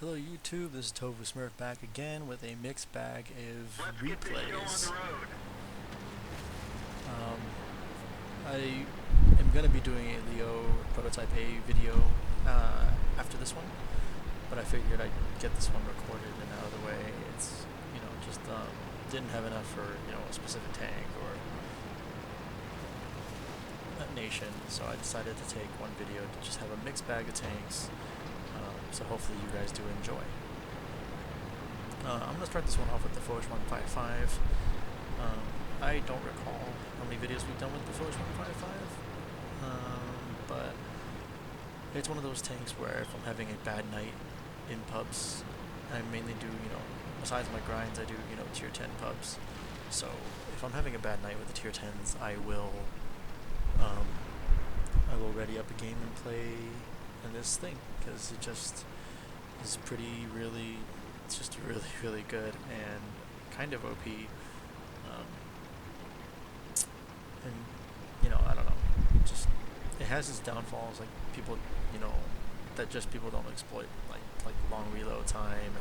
Hello YouTube, this is ToFuSmurF back again with a mixed bag of Let's get this show on replays. the road. I am going to be doing a Leo Prototype A video after this one, but I figured I'd get this one recorded and out of the way. It's, just didn't have enough for, a specific tank or a nation, so I decided to take one video to just have a mixed bag of tanks, so hopefully you guys do enjoy. I'm going to start this one off with the Foch 155. I don't recall how many videos we've done with the Foch 155, but it's one of those tanks where if I'm having a bad night in pubs, I mainly do, besides my grinds, I do, tier 10 pubs. So if I'm having a bad night with the tier 10s, I will ready up a game and play in this thing, because it just is it's just really good and kind of OP. And I don't know, it has its downfalls, like people, that just people don't exploit, like long reload time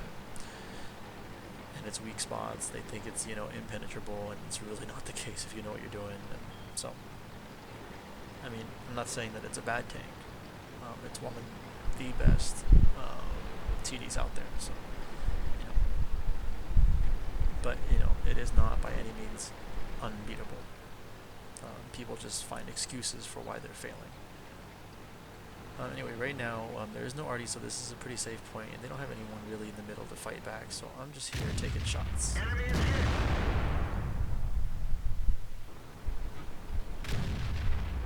and its weak spots. They think it's impenetrable, and it's really not the case if you know what you're doing. And so, I mean, I'm not saying that it's a bad tank. It's one of the best TDs out there. So, but it is not by any means unbeatable. People just find excuses for why they're failing. Anyway, right now there is no arty, so this is a pretty safe point, and they don't have anyone really in the middle to fight back. So I'm just here taking shots. Enemy is hit.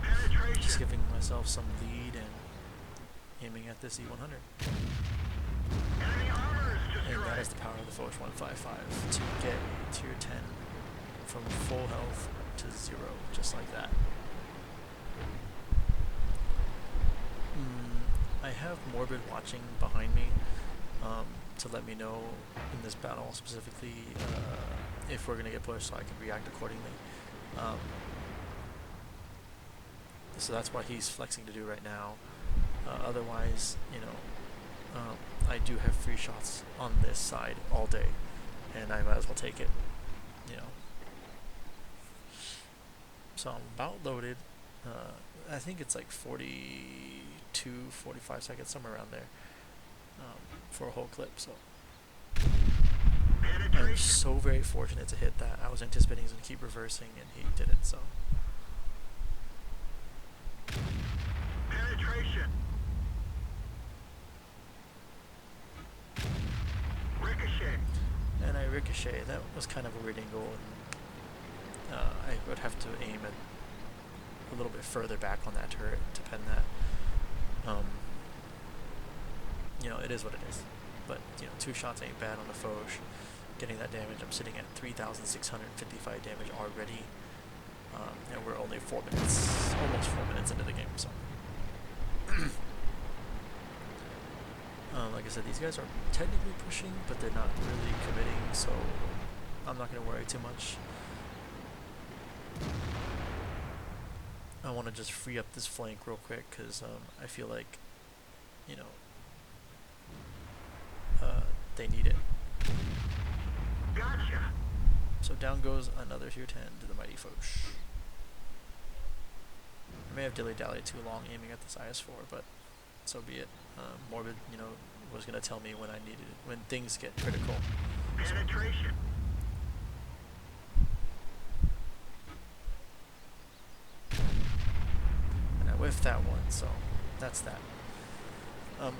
Penetration. Just giving myself some lead and aiming at this E100. Enemy armor is And that destroyed. is the power of the Foch 155, to get a tier 10 from full health to 0, just like that. I have Morbid watching behind me to let me know in this battle specifically if we're going to get pushed, so I can react accordingly. So that's what he's flexing to do right now. Otherwise, I do have free shots on this side all day, and I might as well take it, So I'm about loaded. I think it's like 42, 45 seconds, somewhere around there, for a whole clip. So I'm Penetration. so very fortunate to hit that. I was anticipating he's going to keep reversing, and he didn't, so. Penetration. Ricochet. And I ricochet. That was kind of a weird angle, and I would have to aim it a little bit further back on that turret to pen that. It is what it is. But, 2 shots ain't bad on the Foch. Getting that damage, I'm sitting at 3,655 damage already. And we're only almost 4 minutes into the game, so. Like I said, these guys are technically pushing, but they're not really committing, so I'm not going to worry too much. I want to just free up this flank real quick, because I feel like, they need it. Gotcha. So down goes another tier 10 to the mighty Foch. I may have dilly-dallied too long aiming at this IS-4, but so be it. Morbid, was going to tell me when I needed it, when things get critical. Penetration. And I whiffed that one, so that's that.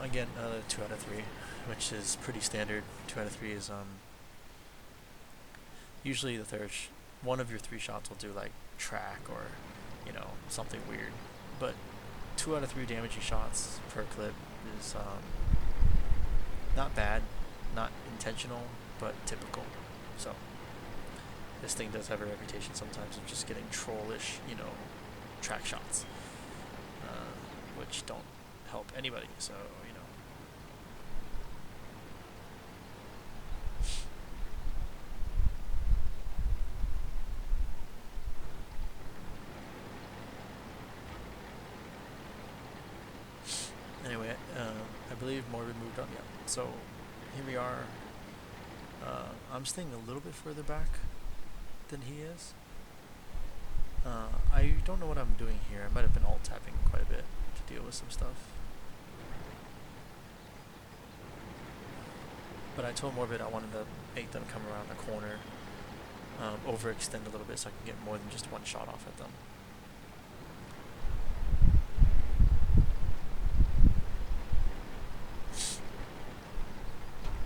Again, 2 out of 3, which is pretty standard. 2 out of 3 is usually the third. One of your 3 shots will do like track or something weird, but 2 out of 3 damaging shots per clip is not bad, not intentional, but typical. So this thing does have a reputation sometimes of just getting trollish, track shots, which don't help anybody. So anyway, I believe Morbid moved up. Yeah. So here we are. I'm staying a little bit further back than he is. I don't know what I'm doing here. I might have been alt tapping quite a bit to deal with some stuff. But I told Morbid I wanted to make them come around the corner, overextend a little bit so I can get more than just one shot off at them.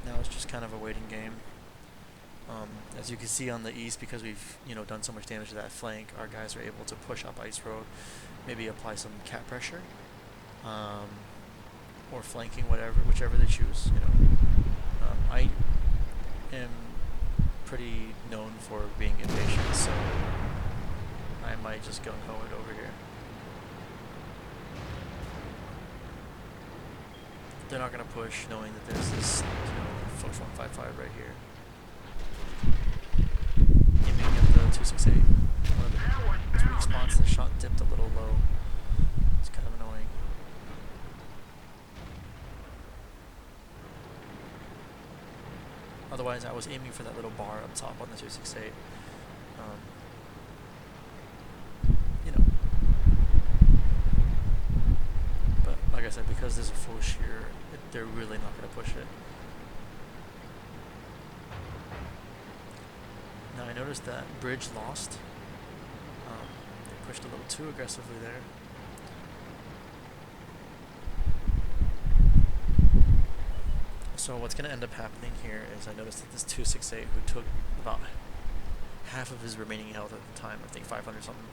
Now it's just kind of a waiting game. As you can see on the east, because we've done so much damage to that flank, our guys are able to push up ice road, maybe apply some cat pressure, or flanking, whichever they choose. I am pretty known for being impatient, so I might just gung-ho it over here. They're not gonna push, knowing that there's this Foch 155 right here. Aiming at the 268. One of the weak spots, the shot dipped a little low. It's kind of annoying. Otherwise, I was aiming for that little bar up top on the 268. But like I said, because there's a full shear, they're really not going to push it. Now I noticed that bridge lost. They pushed a little too aggressively there. So what's going to end up happening here is I noticed that this 268, who took about half of his remaining health at the time, I think 500 something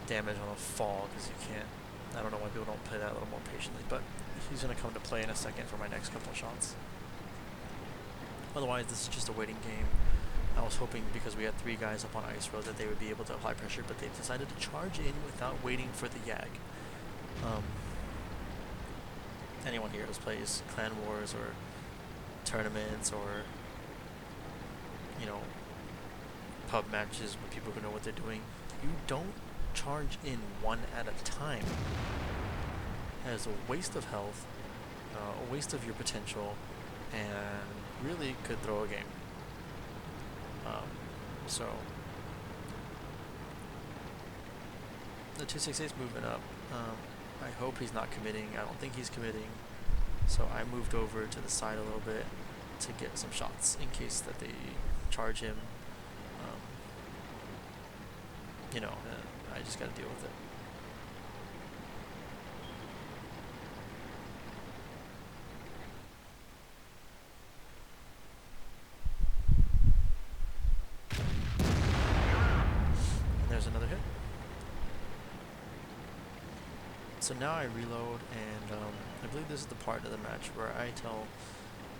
damage on a fall, because you can't, I don't know why people don't play that a little more patiently, but he's going to come to play in a second for my next couple of shots. Otherwise, this is just a waiting game. I was hoping, because we had 3 guys up on ice road, that they would be able to apply pressure, but they decided to charge in without waiting for the Yag. Anyone here who plays Clan Wars or tournaments or pub matches with people who know what they're doing, you don't charge in one at a time. That is a waste of health, a waste of your potential, and really could throw a game. So the 268's moving up. I hope he's not committing. I don't think he's committing. So I moved over to the side a little bit to get some shots in case that they charge him. I just got to deal with it. And there's another hit. So now I reload, and I believe this is the part of the match where I tell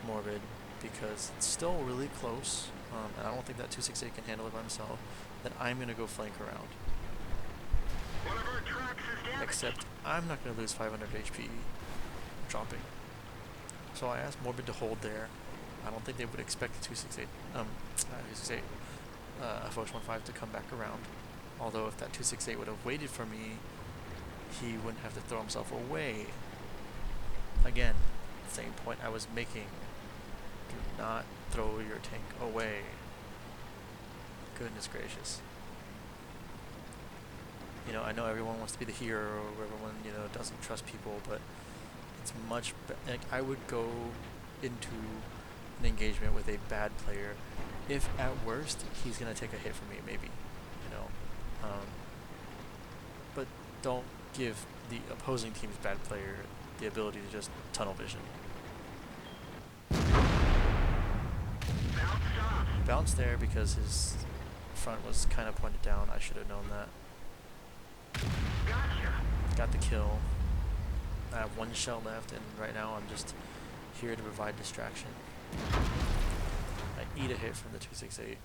Morbid, because it's still really close, and I don't think that 268 can handle it by himself, that I'm going to go flank around. One of our tracks is damaged. Except I'm not going to lose 500 HP dropping. So I asked Morbid to hold there. I don't think they would expect the 268, Foch 1.5 to come back around. Although if that 268 would have waited for me, he wouldn't have to throw himself away. Again, same point I was making. Do not throw your tank away. Goodness gracious. I know everyone wants to be the hero, or everyone, doesn't trust people, but it's much like, I would go into an engagement with a bad player if at worst he's going to take a hit from me, maybe, but don't give the opposing team's bad player the ability to just tunnel vision. He bounced there because his front was kind of pointed down. I should have known that. Got the kill. I have 1 shell left, and right now I'm just here to provide distraction. I eat a hit from the 268.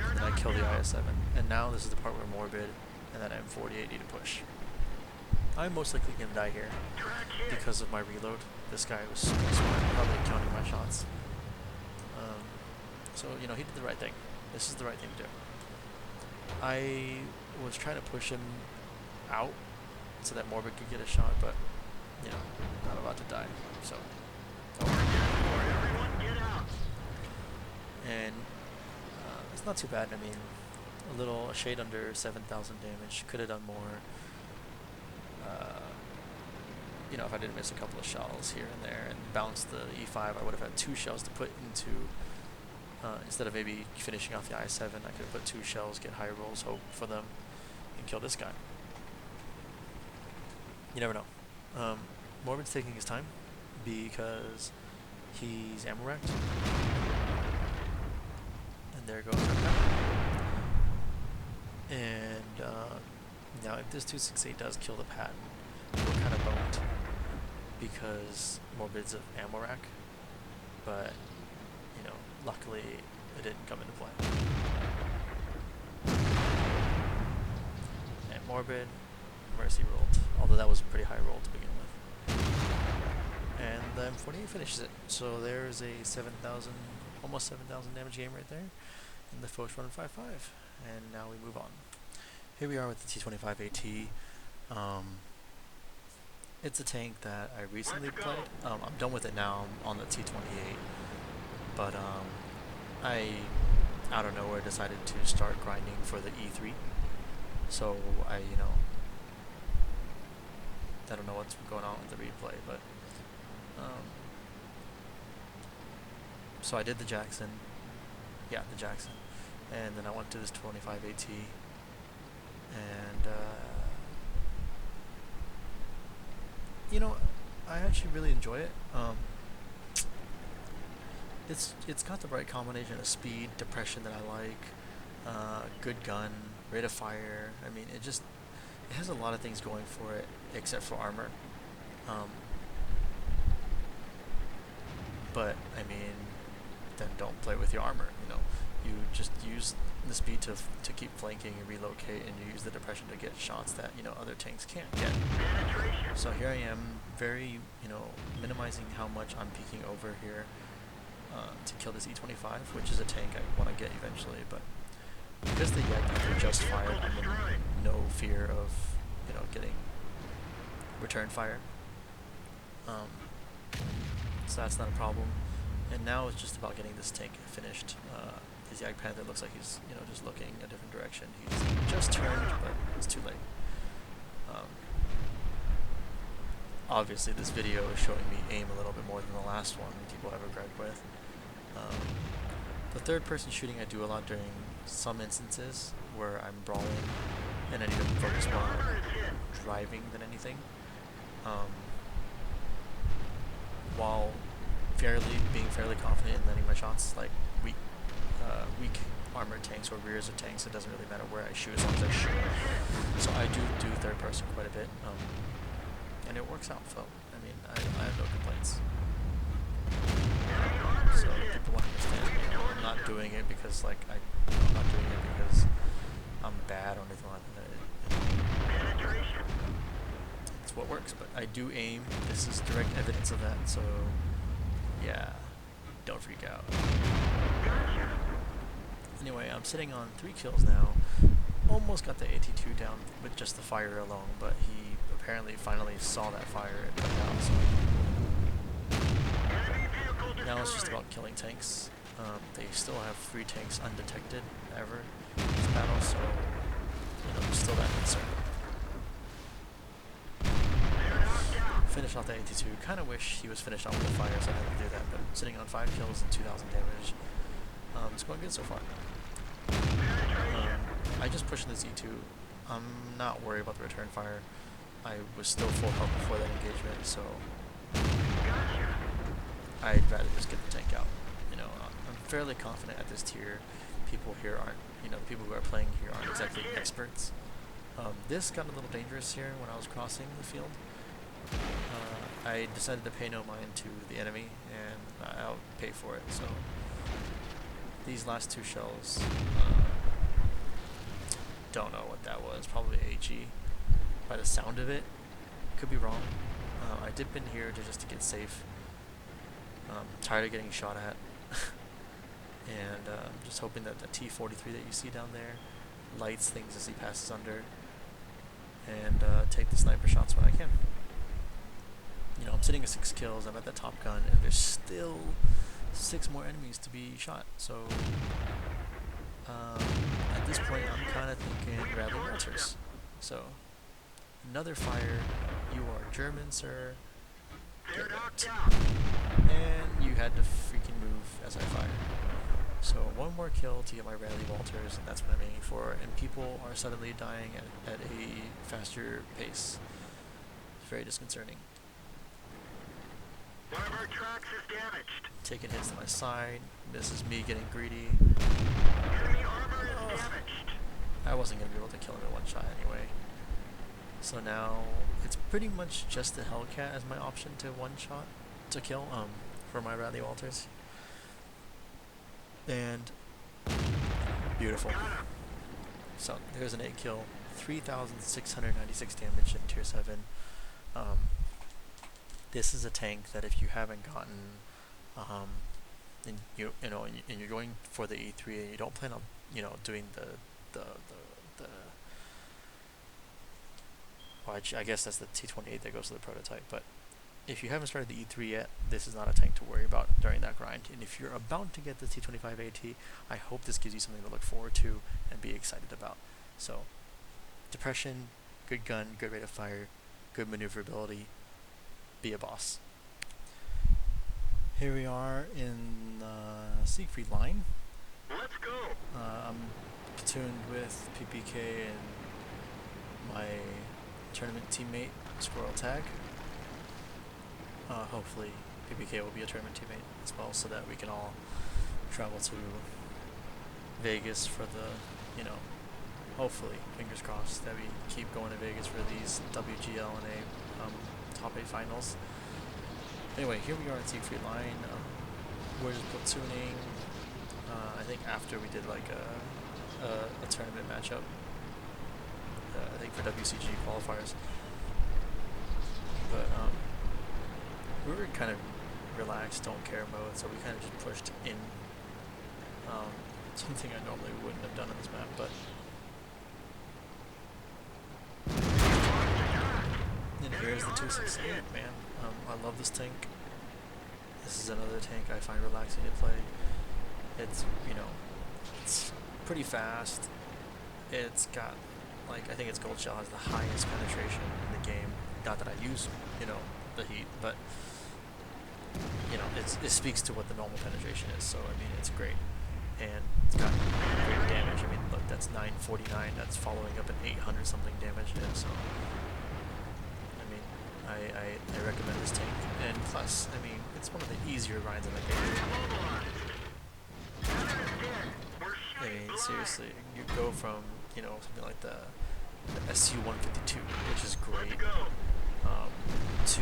And then I kill the IS-7. And now this is the part where Morbid and that M48 need to push. I'm most likely going to die here because of my reload. This guy was super smart, probably counting my shots. So, he did the right thing. This is the right thing to do. I was trying to push him out so that Morbid could get a shot, but you know, not about to die. So, Everyone get out. and it's not too bad. I mean, a shade under 7,000 damage. Could have done more. You know, if I didn't miss a couple of shells here and there and bounce the E5, I would have had 2 shells to put into, instead of maybe finishing off the I7, I could have put 2 shells, get high rolls, hope for them, and kill this guy. You never know. Morbid's taking his time because he's ammo racked. And there goes our pattern. And now if this 268 does kill the pattern, we're kind of boned because Morbid's of ammo rack, but you know, luckily it didn't come into play. And Morbid, Mercy rolled, although that was a pretty high roll to begin with. And the M48 finishes it. So there's a 7,000, almost 7,000 damage game right there, and the Foch 1.55. And now we move on. Here we are with the T25 AT. It's a tank that I recently played. I'm done with it now. I'm on the T28, but I out of nowhere decided to start grinding for the E3. So I don't know what's going on with the replay, but so I did the Jackson, and then I went to this 25 AT, and you know, I actually really enjoy it. It's got the right combination of speed, depression that I like, good gun, rate of fire. I mean, it has a lot of things going for it, except for armor. But I mean, then don't play with your armor. You know, you just use the speed to keep flanking and relocate, and you use the depression to get shots that other tanks can't get. So here I am, very minimizing how much I'm peeking over here to kill this E25, which is a tank I want to get eventually. But because the Yak just fired, I'm in no fear of getting return fire. So that's not a problem. And now it's just about getting this tank finished. His Yak Panther looks like he's just looking a different direction. He's just turned, but it's too late. Obviously this video is showing me aim a little bit more than the last one people have a gripe with. The third person shooting I do a lot during some instances where I'm brawling and I need to focus more on driving than anything. While being fairly confident in letting my shots, like weak armored tanks or rears of tanks, it doesn't really matter where I shoot as long as I shoot. So I do third person quite a bit, and it works out. So I mean, I have no complaints. So people want to understand, I'm not doing it because I'm not doing it because I'm bad or anything like that. It's what works, but I do aim. This is direct evidence of that. So yeah, don't freak out. Anyway, I'm sitting on 3 kills now. Almost got the AT2 down with just the fire alone, but he apparently finally saw that fire and cut out. So now it's just about killing tanks. They still have 3 tanks undetected ever in this battle, so there's still that concern. Finish off the AT2. Kind of wish he was finished off with the fire, so I had to do that. But sitting on 5 kills and 2,000 damage, it's going good so far. I just pushed this E2. I'm not worried about the return fire. I was still full health before that engagement, so I'd rather just get the tank out. I'm fairly confident at this tier. People here aren't, the people who are playing here aren't exactly experts. This got a little dangerous here when I was crossing the field. I decided to pay no mind to the enemy, and I'll pay for it. So these last 2 shells, don't know what that was. Probably HE. By the sound of it, could be wrong. I dipped in here just to get safe. Tired of getting shot at, and just hoping that the T43 that you see down there lights things as he passes under, and take the sniper shots when I can. you know, I'm sitting at 6 kills, I'm at the top gun, and there's still 6 more enemies to be shot. So at this point, I'm kind of thinking Bradley Walters. So another fire. You are German, sir. They're Get knocked wrecked. out. And you had to freaking move as I fired. So 1 more kill to get my Bradley Walters, and that's what I'm aiming for. And people are suddenly dying at a faster pace. It's very disconcerting. One of our tracks is damaged. Taking hits to my side. This is me getting greedy. Enemy armor is damaged. I wasn't going to be able to kill him in 1 shot anyway. So now it's pretty much just the Hellcat as my option to 1 shot to kill for my Bradley Walters. And beautiful. So there's an 8 kill, 3,696 damage in tier 7. This is a tank that if you haven't gotten, and and you're going for the E3 and you don't plan on, doing well, I guess that's the T28 that goes to the prototype, but if you haven't started the E3 yet, this is not a tank to worry about during that grind. And if you're about to get the T25 AT, I hope this gives you something to look forward to and be excited about. So, depression, good gun, good rate of fire, good maneuverability, be a boss. Here we are in Siegfried line. Let's go. I'm platooned with PPK and my tournament teammate, Squirreltag. Hopefully PPK will be a tournament teammate as well, so that we can all travel to Vegas for the, hopefully, fingers crossed, that we keep going to Vegas for these WGL and A top 8 finals. Anyway, here we are at Siegfried line. We're just platooning. I think after we did like a tournament matchup, I think for WCG qualifiers. But we were kind of relaxed, don't care mode, so we kind of just pushed in. Something I normally wouldn't have done on this map, but. And here's the 268, man. I love this tank. This is another tank I find relaxing to play. It's, it's pretty fast. It's got, I think its gold shell has the highest penetration in the game. Not that I use, the heat, but, it speaks to what the normal penetration is, so, it's great. And it's got great damage. Look, that's 949, that's following up an 800 something damage, and so, I recommend this tank. And plus, it's one of the easier grinds in the game. Seriously, you go from, something like the SU-152, which is great, to,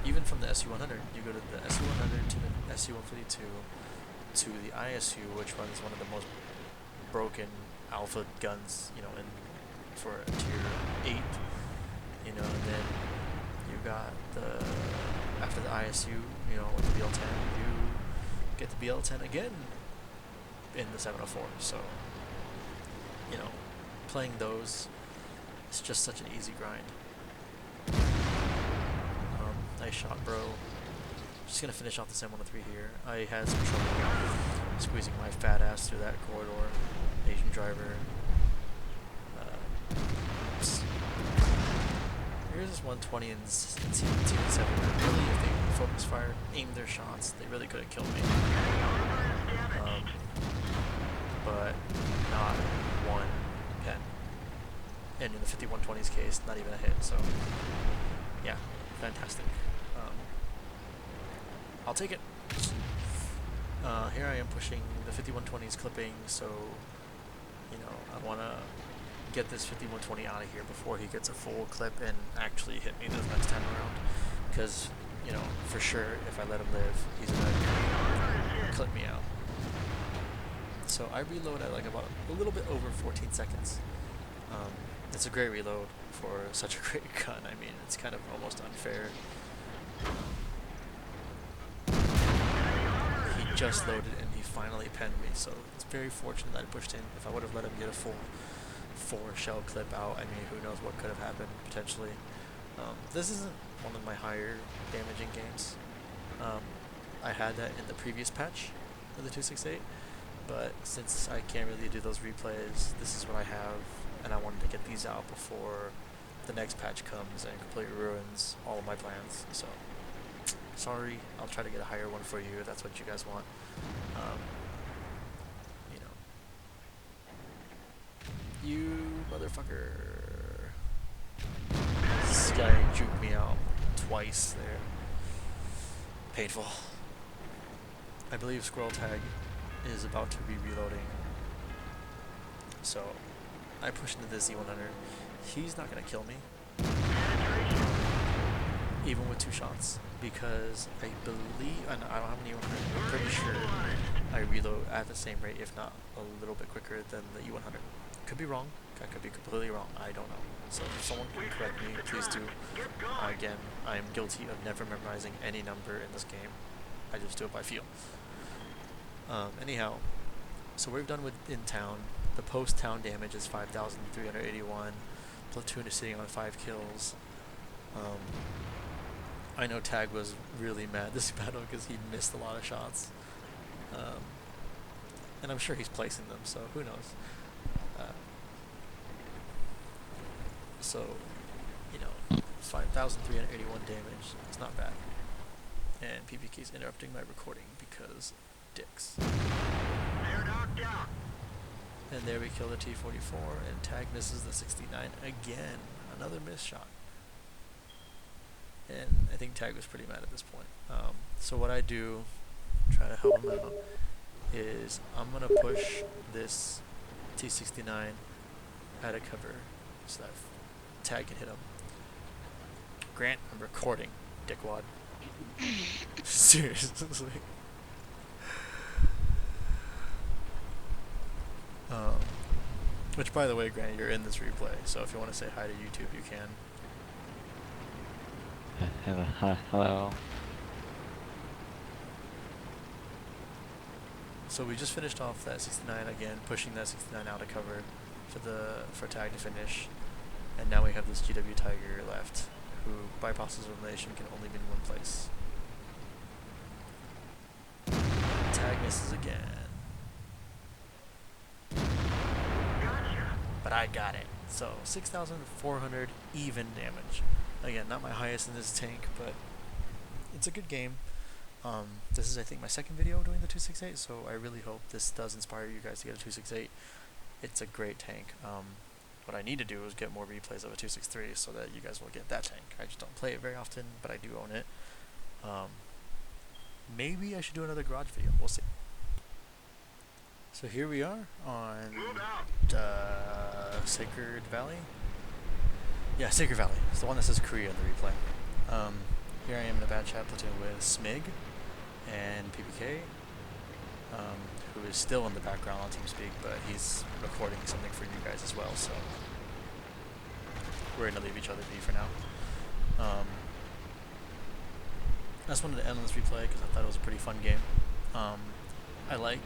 even from the SU-100, you go to the SU-100 to the SU-152, to the ISU, which runs one of the most broken alpha guns, for a tier 8, and then you got after the ISU, with the BL-10, you get the BL-10 again in the 704, so, playing those is just such an easy grind. Nice shot, bro. Just gonna finish off the 713 here. I had some trouble squeezing my fat ass through that corridor. Asian driver. Oops. Here's this 120 and T7. Really, if they focus fire, aim their shots, they really could have killed me. But not one pen. And in the 5120's case, not even a hit. So, yeah, fantastic. I'll take it. Here I am pushing the 5120's clipping, so, I want to get this 5120 out of here before he gets a full clip and actually hit me this next time around. Because, for sure, if I let him live, he's going to clip me out. So I reload at about a little bit over 14 seconds. It's a great reload for such a great gun. It's kind of almost unfair. He just loaded and he finally penned me, so it's very fortunate that I pushed in. If I would have let him get a full 4 shell clip out, who knows what could have happened potentially. This isn't one of my higher damaging games. I had that in the previous patch of the 268, but since I can't really do those replays, this is what I have, and I wanted to get these out before the next patch comes and completely ruins all of my plans. So, sorry, I'll try to get a higher one for you if that's what you guys want. You know. You motherfucker. This guy juked me out twice there. Painful. I believe Squirreltag is about to be reloading. So, I push into this Z100. He's not going to kill me. Even with 2 shots. Because I believe, and I don't have any, I'm pretty sure I reload at the same rate, if not a little bit quicker than the E100. Could be wrong. I could be completely wrong. I don't know. So if someone can correct me, please do. Again, I am guilty of never memorizing any number in this game. I just do it by feel. Anyhow, so we're done with in town. The post-town damage is 5,381. Platoon is sitting on 5 kills. I know Tag was really mad this battle because he missed a lot of shots. And I'm sure he's placing them, so who knows. So, you know, 5,381 damage. It's not bad. And PPK's interrupting my recording because dicks. They're knocked out. And there we kill the T-44, and Tag misses the 69 again. Another miss shot. And I think Tag was pretty mad at this point. So what I do, try to help him out, is I'm going to push this T-69 out of cover so that Tag can hit him. Grant, I'm recording, dickwad. Seriously. Which, by the way, Grant, you're in this replay, so if you want to say hi to YouTube, you can. Hello. So we just finished off that 69 again, pushing that 69 out of cover for Tag to finish, and now we have this GW Tiger left, who bypasses elimination can only be in one place. Tag misses again. But I got it. So 6,400 even damage. Again, not my highest in this tank, but it's a good game. This is, I think, my second video doing the 268, so I really hope this does inspire you guys to get a 268. It's a great tank. What I need to do is get more replays of a 263 so that you guys will get that tank. I just don't play it very often, but I do own it. Maybe I should do another garage video. We'll see. So here we are on Sacred Valley. Yeah, Sacred Valley. It's the one that says Korea in the replay. Here I am in a bad chat platoon with Smig and PPK, who is still in the background on TeamSpeak, but he's recording something for you guys as well, so we're going to leave each other be for now. I just wanted to end on this replay because I thought it was a pretty fun game. I like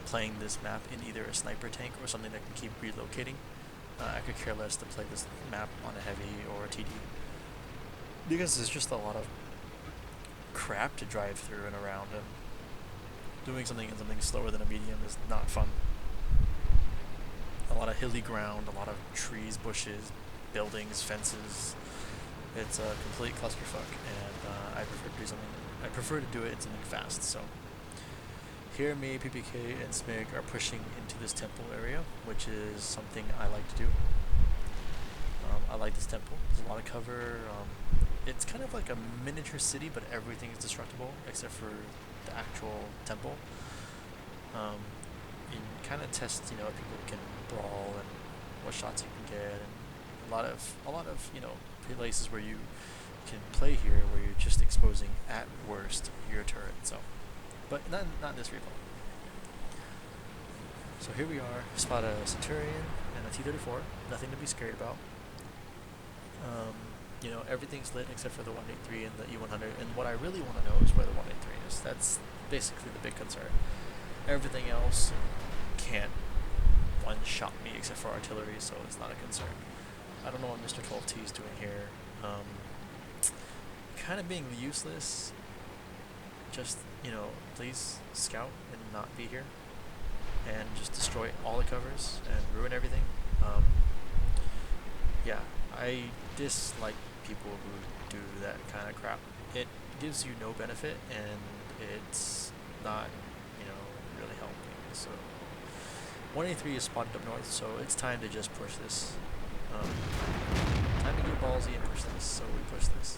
playing this map in either a sniper tank or something that can keep relocating. I could care less to play this map on a heavy or a TD, because there's just a lot of crap to drive through and around, and doing something slower than a medium is not fun. A lot of hilly ground, a lot of trees, bushes, buildings, fences. It's a complete clusterfuck, and I prefer to do it in something fast. So here, me, PPK, and Smig are pushing into this temple area, which is something I like to do. I like this temple. There's a lot of cover. It's kind of like a miniature city, but everything is destructible except for the actual temple. You kind of test, if people can brawl and what shots you can get, and a lot of places where you can play here where you're just exposing at worst your turret. So, but not this replay. So here we are, spot a Centurion and a T-34. Nothing to be scared about. Everything's lit except for the 183 and the E100, and what I really want to know is where the 183 is. That's basically the big concern. Everything else can't one-shot me except for artillery, so it's not a concern. I don't know what Mr. 12T is doing here. kind of being useless. Just, you know, please scout and not be here. And just destroy all the covers and ruin everything. Yeah, I dislike people who do that kind of crap. It gives you no benefit, and it's not, you know, really helping. So 183 is spotted up north, so it's time to just push this. Time to get ballsy and push this. So we push this.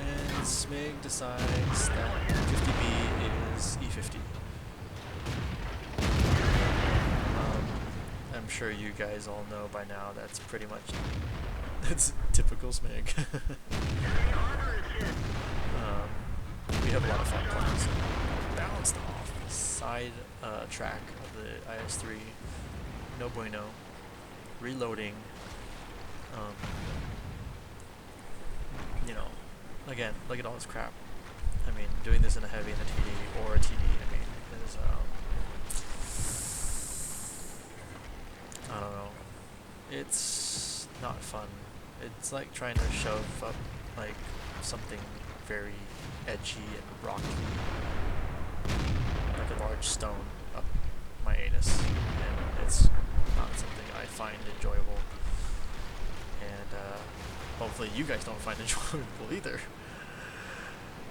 And Smig decides that 50B is E50. I'm sure you guys all know by now that's pretty much that's typical Smig. We have a lot of fun playing this. Bounced off the side track of the IS-3. No bueno. Reloading. You know, again, look at all this crap. I mean, doing this in a heavy and a TD or a TD, I mean, is I don't know. It's not fun. It's like trying to shove up like something very edgy and rocky, like a large stone up my anus, and it's not something I find enjoyable. And hopefully you guys don't find enjoyable either.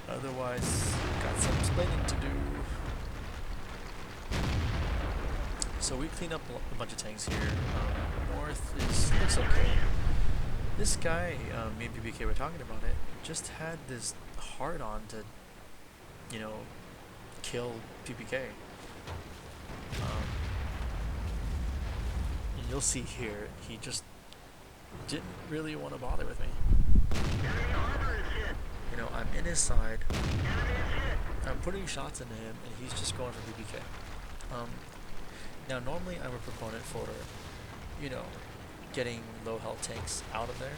Otherwise, got some explaining to do. So we clean up a bunch of tanks here. North looks okay. This guy, me and PBK were talking about it, just had this hard-on to, you know, kill PBK. And you'll see here, he just didn't really want to bother with me. You know, I'm in his side, I'm putting shots into him, and he's just going for PBK. Now, normally I'm a proponent for, you know, getting low health tanks out of there.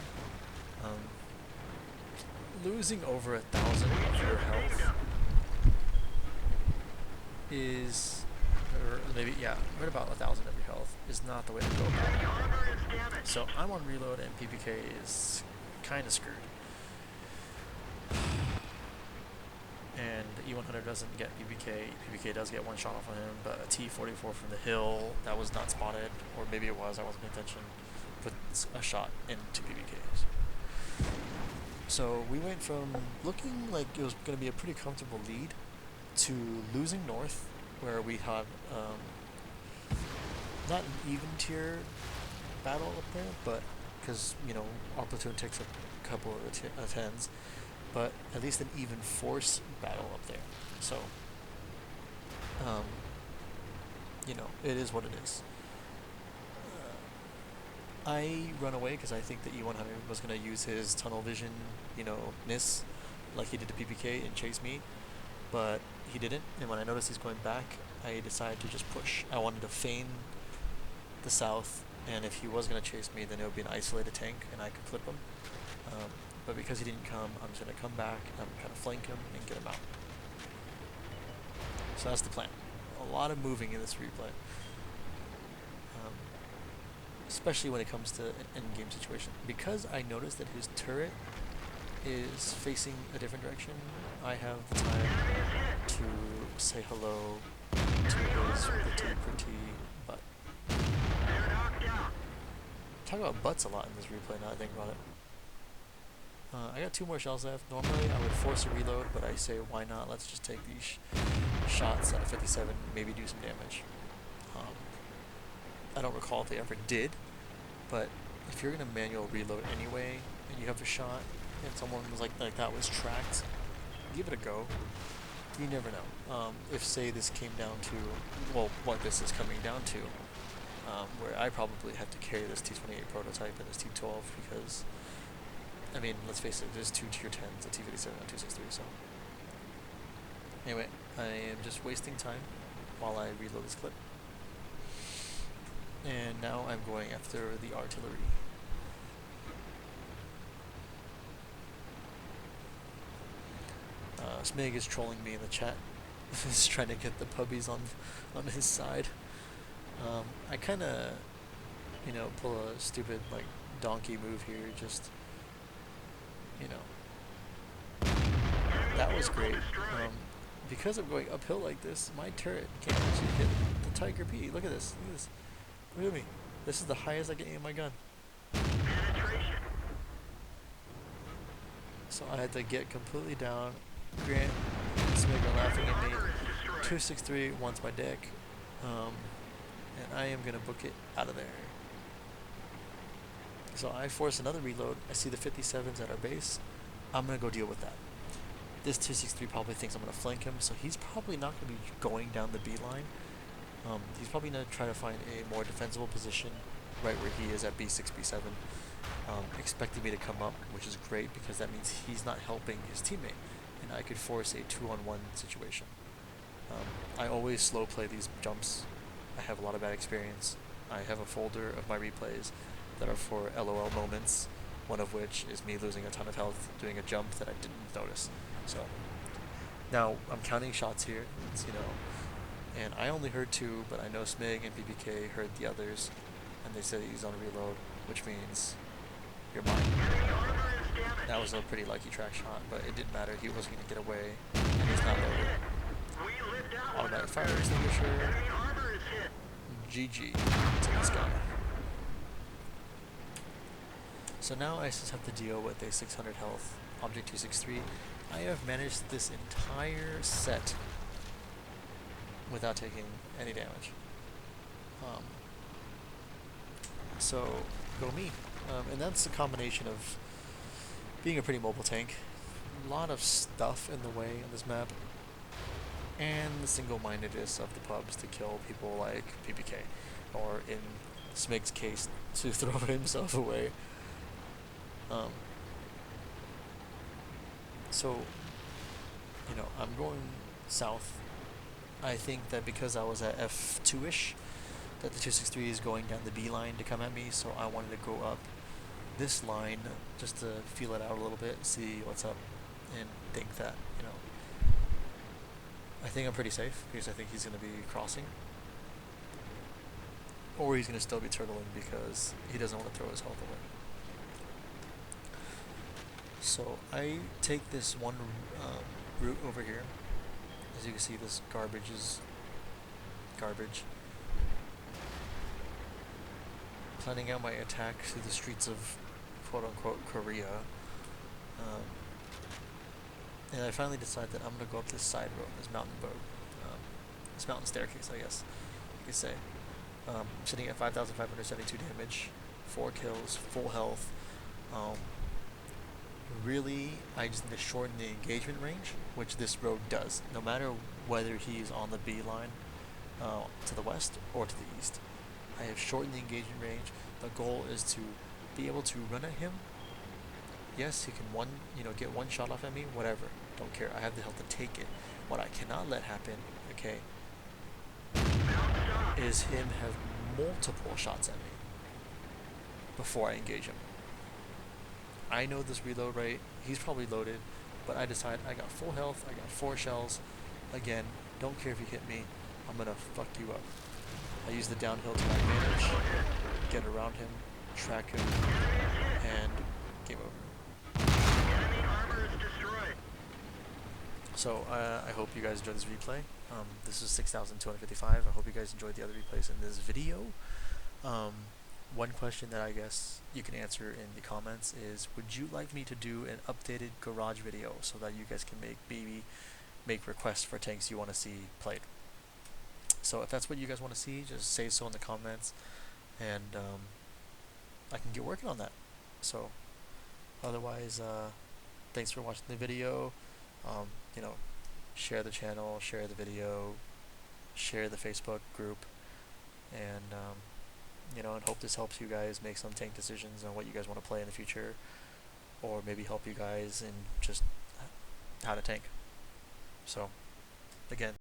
Losing over 1,000 of your health is, or maybe, yeah, right about 1,000 of your health is not the way to go about it. So I'm on reload, and PPK is kind of screwed. And E100 doesn't get PPK. PPK does get one shot off of him, but a T-44 from the hill that was not spotted, or maybe it was, I wasn't paying attention, puts a shot into PPKs. So we went from looking like it was going to be a pretty comfortable lead to losing north, where we had not an even tier battle up there, but because, you know, our platoon takes a couple of tens, but at least an even force battle up there. So, you know, it is what it is. I run away because I think that E100 was going to use his tunnel vision, you know, miss, like he did to PPK and chase me, but he didn't. And when I noticed he's going back, I decided to just push. I wanted to feign the south, and if he was going to chase me, then it would be an isolated tank, and I could clip him. But because he didn't come, I'm just going to come back, I'm going to flank him and get him out. So that's the plan. A lot of moving in this replay. Especially when it comes to an endgame situation. Because I noticed that his turret is facing a different direction, I have the time to say hello to his pretty butt. Talk about butts a lot in this replay now I think about it. I got 2 more shells left. Normally I would force a reload, but I say why not, let's just take these shots at a 57 and maybe do some damage. I don't recall if they ever did, but if you're going to manual reload anyway, and you have a shot, and someone was like that was tracked, give it a go. You never know. If, say, this came down to, well, what this is coming down to, where I probably have to carry this T-28 prototype and this T-12, because, I mean, let's face it, there's 2 tier 10s, a T-57 and a 263, so. Anyway, I am just wasting time while I reload this clip. And now I'm going after the artillery. Smig is trolling me in the chat. He's trying to get the puppies on his side. I kind of, pull a stupid, like, donkey move here, just, you know, that was great. Because I'm going uphill like this, my turret can't actually hit the Tiger P. Look at this, look at this, look at me. This is the highest I can aim my gun. So I had to get completely down. Grant and Smig are laughing at me. 263 wants my deck. And I am going to book it out of there. So I force another reload. I see the 57s at our base. I'm going to go deal with that. This 263 probably thinks I'm going to flank him, so he's probably not going to be going down the B line. He's probably going to try to find a more defensible position right where he is at B6, B7, expecting me to come up, which is great because that means he's not helping his teammate, and I could force a 2-on-1 situation. I always slow play these jumps. I have a lot of bad experience. I have a folder of my replays that are for LOL moments, one of which is me losing a ton of health doing a jump that I didn't notice. So now I'm counting shots here, and I only heard 2, but I know Smig and BBK heard the others, and they said he's on reload, which means you're mine. That was a pretty lucky track shot, but it didn't matter. He wasn't going to get away, and he's not loaded. Automatic fire extinguisher. GG to this guy. So now I just have to deal with a 600 health Object 263. I have managed this entire set without taking any damage. So go me. And that's a combination of being a pretty mobile tank, a lot of stuff in the way on this map, and the single-mindedness of the pubs to kill people like PPK, or in Smig's case, to throw himself away. So, I'm going south. I think that because I was at F2-ish, that the 263 is going down the B line to come at me, so I wanted to go up this line just to feel it out a little bit, see what's up, and think that, I think I'm pretty safe because I think he's going to be crossing. Or he's going to still be turtling because he doesn't want to throw his health away. So I take this one route over here. As you can see, this garbage is garbage. Planning out my attack through the streets of quote-unquote Korea. And I finally decide that I'm going to go up this side road, this mountain road, this mountain staircase, I guess you could say. I'm sitting at 5,572 damage, 4 kills, full health. Really, I just need to shorten the engagement range, which this road does, no matter whether he's on the B line to the west or to the east. I have shortened the engagement range. The goal is to be able to run at him. Yes, he can get one shot off at me, whatever. Don't care. I have the health to take it. What I cannot let happen, okay, is him have multiple shots at me before I engage him. I know this reload rate. He's probably loaded, but I decide I got full health. I got 4 shells. Again, don't care if you hit me. I'm gonna fuck you up. I use the downhill to my advantage, get around him, track him, and game over. So I hope you guys enjoyed this replay. This is 6,255. I hope you guys enjoyed the other replays in this video. One question that I guess you can answer in the comments is, would you like me to do an updated garage video so that you guys can make requests for tanks you want to see played? So if that's what you guys want to see, just say so in the comments, and I can get working on that. So otherwise, thanks for watching the video. Share the channel, share the video, share the Facebook group, and and hope this helps you guys make some tank decisions on what you guys want to play in the future, or maybe help you guys in just how to tank. So again,